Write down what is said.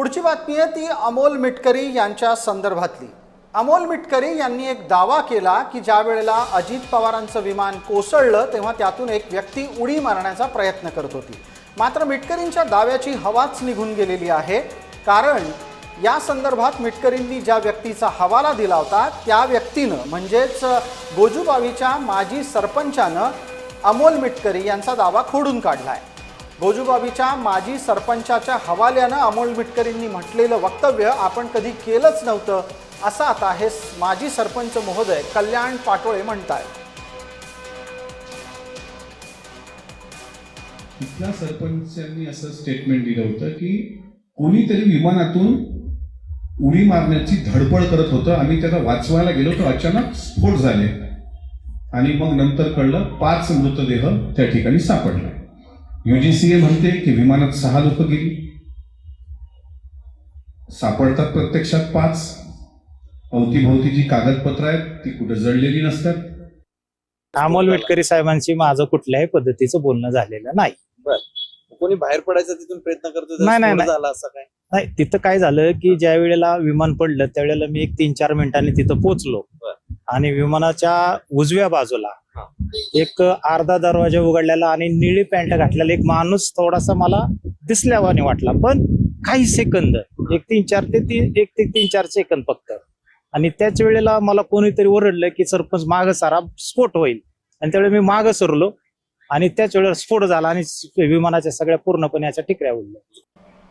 पुढची बातमी आहे ती अमोल मिटकरी यांच्या संदर्भातली। अमोल मिटकरी यांनी एक दावा केला की ज्या वेळेला अजित पवारांचं विमान कोसळलं तेव्हा त्यातून एक व्यक्ती उडी मारण्याचा प्रयत्न करत होती। मात्र मिटकरींच्या दाव्याची हवाच निघून गेलेली आहे, कारण या संदर्भात मिटकरींनी ज्या व्यक्तीचा हवाला दिला होता त्या व्यक्तीनं म्हणजेच गोजूबावीच्या माजी सरपंचानं अमोल मिटकरी यांचा दावा खोडून काढला आहे। गोजूबावीच्या माजी सरपंचाच्या हवाल्यानं अमोल मिटकरींनी म्हटलेलं वक्तव्य आपण कधी केलंच नव्हतं असं आता हे माजी सरपंच महोदय कल्याण पाटोळे म्हणतात। इथल्या सरपंचांनी असं स्टेटमेंट दिलं होतं की कोणीतरी विमानातून उडी मारण्याची धडपड करत होतं, आम्ही त्याला वाचवायला गेलो तर अचानक स्फोट झाले आणि मग नंतर कळलं 5 मृतदेह त्या ठिकाणी सापडले। UGCA म्हणते की विमानात 6 लोक गेली, सापडतात प्रत्यक्षात 5। अवतीभोवती जी कागदपत्र आहेत ती कुठे जळलेली नसतात। अमोल मिटकरी साहेबांशी माझं कुठल्याही पद्धतीचं बोलणं झालेलं नाही। कोणी बाहेर पडायचा तिथून प्रयत्न करतो नाही झाला असं काय नाही, तिथं काय झालं की ज्या वेळेला विमान पडलं त्यावेळेला मी एक 3-4 मिनिटांनी तिथं पोहोचलो आणि विमानाच्या उजव्या बाजूला एक अर्धा दरवाजा उघडलेला आणि निळी पॅन्ट घातलेला एक माणूस थोडासा मला दिसल्यावाने वाटला, पण काही सेकंद 1 ते 3-4 सेकंद फक्त। आणि त्याच वेळेला मला कोणीतरी ओरडलं की सरपंच मागं सारा, स्फोट होईल, आणि त्यावेळेला मी मागं सरलो आणि त्याच वेळेला स्फोट झाला आणि विमानाच्या सगळ्या पूर्णपणे याच्या टिकऱ्या उडल्या।